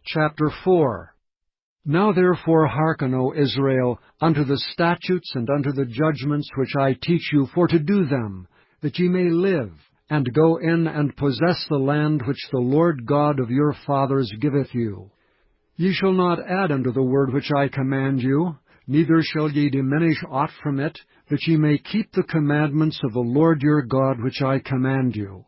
Chapter 4. Now therefore hearken, O Israel, unto the statutes and unto the judgments which I teach you, for to do them, that ye may live, and go in and possess the land which the Lord God of your fathers giveth you. Ye shall not add unto the word which I command you, neither shall ye diminish aught from it, that ye may keep the commandments of the Lord your God which I command you.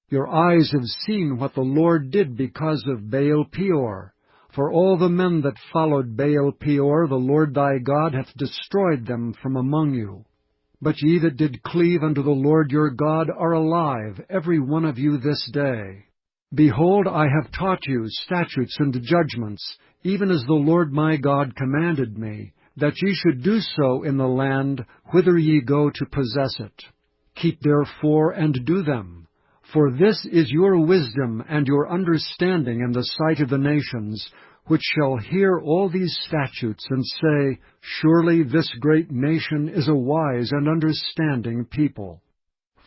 Your eyes have seen what the Lord did because of Baal Peor. For all the men that followed Baal Peor, the Lord thy God hath destroyed them from among you. But ye that did cleave unto the Lord your God are alive, every one of you this day. Behold, I have taught you statutes and judgments, even as the Lord my God commanded me, that ye should do so in the land whither ye go to possess it. Keep therefore and do them. For this is your wisdom and your understanding in the sight of the nations, which shall hear all these statutes, and say, Surely this great nation is a wise and understanding people.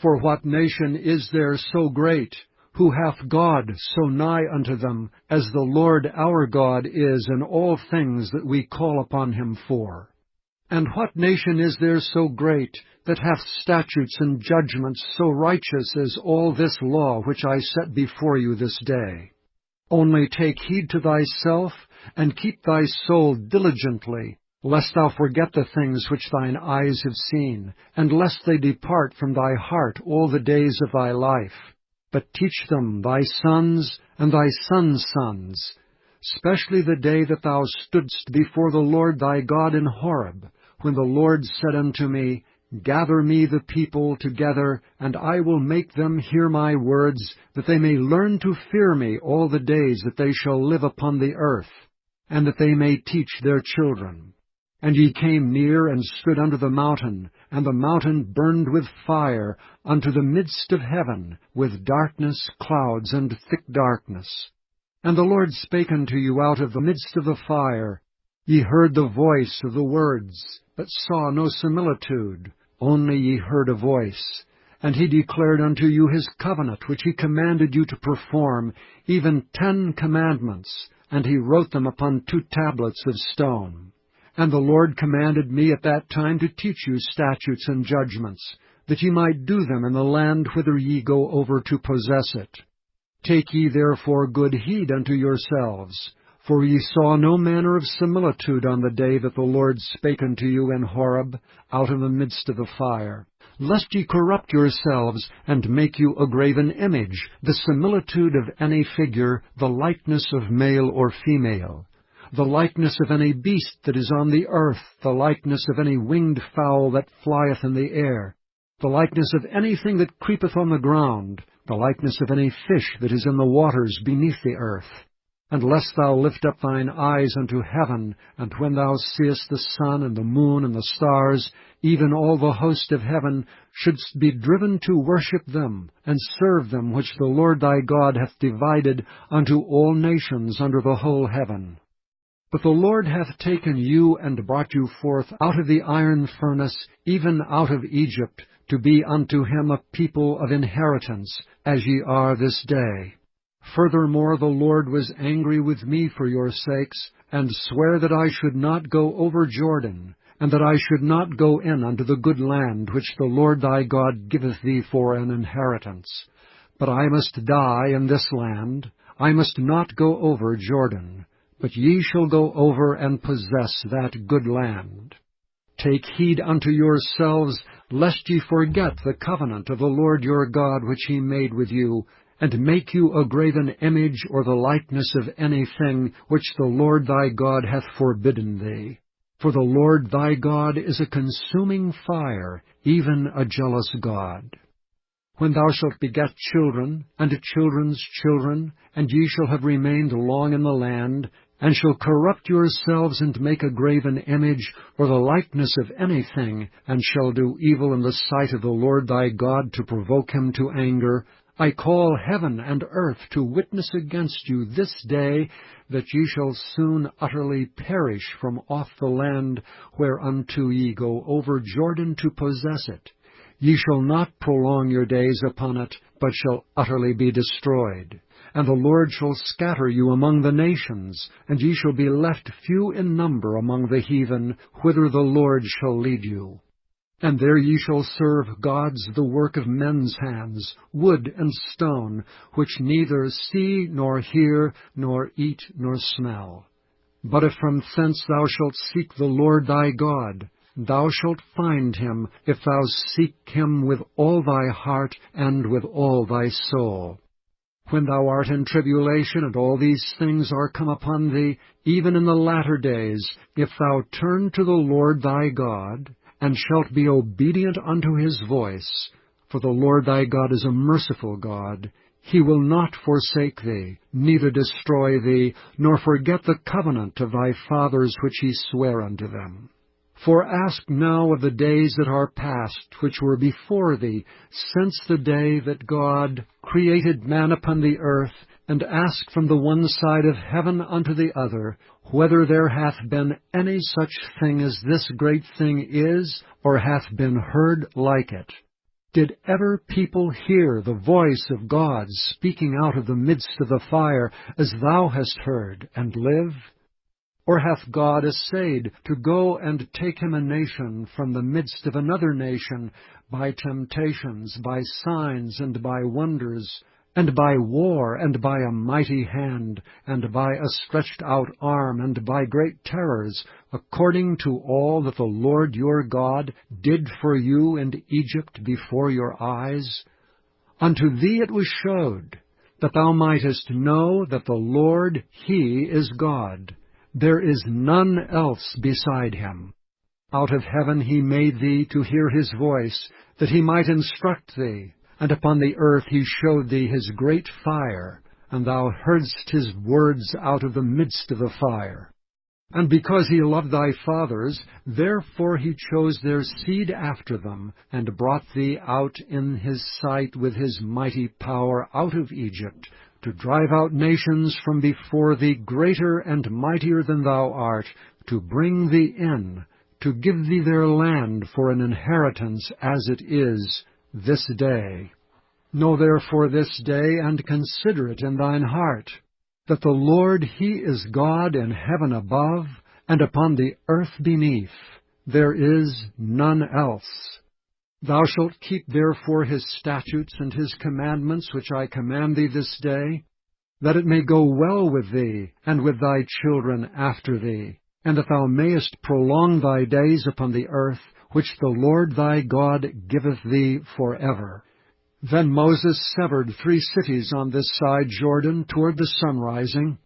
For what nation is there so great, who hath God so nigh unto them, as the Lord our God is in all things that we call upon him for? And what nation is there so great, that hath statutes and judgments so righteous as all this law which I set before you this day? Only take heed to thyself, and keep thy soul diligently, lest thou forget the things which thine eyes have seen, and lest they depart from thy heart all the days of thy life. But teach them thy sons and thy sons' sons, especially the day that thou stoodst before the Lord thy God in Horeb, when the Lord said unto me, Gather me the people together, and I will make them hear my words, that they may learn to fear me all the days that they shall live upon the earth, and that they may teach their children. And ye came near and stood under the mountain, and the mountain burned with fire unto the midst of heaven, with darkness, clouds, and thick darkness. And the Lord spake unto you out of the midst of the fire. Ye heard the voice of the words, but saw no similitude, only ye heard a voice. And he declared unto you his covenant, which he commanded you to perform, even 10 commandments, and he wrote them upon 2 tablets of stone. And the Lord commanded me at that time to teach you statutes and judgments, that ye might do them in the land whither ye go over to possess it. Take ye therefore good heed unto yourselves, for ye saw no manner of similitude on the day that the Lord spake unto you in Horeb, out of the midst of the fire, lest ye corrupt yourselves, and make you a graven image, the similitude of any figure, the likeness of male or female, the likeness of any beast that is on the earth, the likeness of any winged fowl that flieth in the air, the likeness of anything that creepeth on the ground, the likeness of any fish that is in the waters beneath the earth. And lest thou lift up thine eyes unto heaven, and when thou seest the sun and the moon and the stars, even all the host of heaven, shouldst be driven to worship them, and serve them which the Lord thy God hath divided unto all nations under the whole heaven. But the Lord hath taken you and brought you forth out of the iron furnace, even out of Egypt, to be unto him a people of inheritance, as ye are this day. Furthermore, the Lord was angry with me for your sakes, and sware that I should not go over Jordan, and that I should not go in unto the good land which the Lord thy God giveth thee for an inheritance. But I must die in this land, I must not go over Jordan, but ye shall go over and possess that good land. Take heed unto yourselves, lest ye forget the covenant of the Lord your God which he made with you, and make you a graven image or the likeness of anything which the Lord thy God hath forbidden thee. For the Lord thy God is a consuming fire, even a jealous God. When thou shalt beget children, and children's children, and ye shall have remained long in the land, and shall corrupt yourselves and make a graven image, or the likeness of anything, and shall do evil in the sight of the Lord thy God to provoke him to anger, I call heaven and earth to witness against you this day, that ye shall soon utterly perish from off the land whereunto ye go over Jordan to possess it. Ye shall not prolong your days upon it, but shall utterly be destroyed. And the Lord shall scatter you among the nations, and ye shall be left few in number among the heathen, whither the Lord shall lead you. And there ye shall serve gods the work of men's hands, wood and stone, which neither see, nor hear, nor eat, nor smell. But if from thence thou shalt seek the Lord thy God, thou shalt find him, if thou seek him with all thy heart and with all thy soul. When thou art in tribulation, and all these things are come upon thee, even in the latter days, if thou turn to the Lord thy God, and shalt be obedient unto his voice, for the Lord thy God is a merciful God, he will not forsake thee, neither destroy thee, nor forget the covenant of thy fathers which he sware unto them. For ask now of the days that are past, which were before thee, since the day that God created man upon the earth, and ask from the one side of heaven unto the other, whether there hath been any such thing as this great thing is, or hath been heard like it. Did ever people hear the voice of God speaking out of the midst of the fire, as thou hast heard, and live? Or hath God essayed to go and take him a nation from the midst of another nation, by temptations, by signs, and by wonders, and by war, and by a mighty hand, and by a stretched out arm, and by great terrors, according to all that the Lord your God did for you in Egypt before your eyes? Unto thee it was showed, that thou mightest know that the Lord, he is God. There is none else beside him. Out of heaven he made thee to hear his voice, that he might instruct thee. And upon the earth he showed thee his great fire, and thou heardst his words out of the midst of the fire. And because he loved thy fathers, therefore he chose their seed after them, and brought thee out in his sight with his mighty power out of Egypt, to drive out nations from before thee greater and mightier than thou art, to bring thee in, to give thee their land for an inheritance as it is this day. Know therefore this day, and consider it in thine heart, that the Lord he is God in heaven above, and upon the earth beneath. There is none else. Thou shalt keep therefore his statutes and his commandments which I command thee this day, that it may go well with thee, and with thy children after thee, and that thou mayest prolong thy days upon the earth, which the Lord thy God giveth thee forever. Then Moses severed 3 cities on this side Jordan toward the sunrising,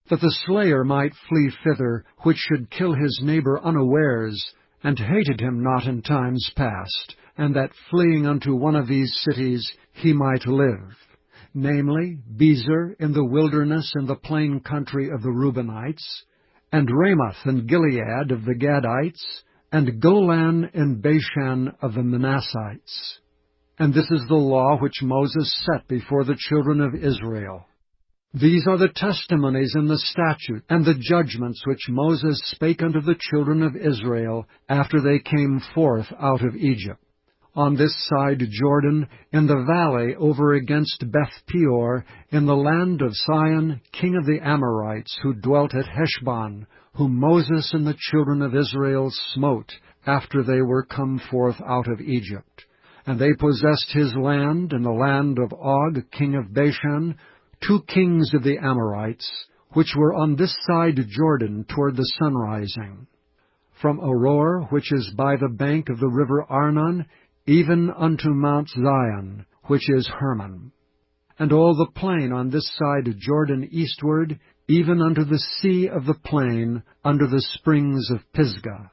that the slayer might flee thither, which should kill his neighbor unawares, and hated him not in times past, and that fleeing unto one of these cities he might live, namely, Bezer in the wilderness in the plain country of the Reubenites, and Ramoth and Gilead of the Gadites, and Golan in Bashan of the Manassites. And this is the law which Moses set before the children of Israel. These are the testimonies and the statute and the judgments which Moses spake unto the children of Israel after they came forth out of Egypt. On this side Jordan, in the valley over against Beth-peor, in the land of Sihon, king of the Amorites, who dwelt at Heshbon, whom Moses and the children of Israel smote after they were come forth out of Egypt. And they possessed his land, in the land of Og, king of Bashan, 2 kings of the Amorites, which were on this side Jordan toward the sunrising. From Aroer, which is by the bank of the river Arnon, even unto Mount Zion, which is Hermon. And all the plain on this side Jordan eastward, even unto the sea of the plain, under the springs of Pisgah.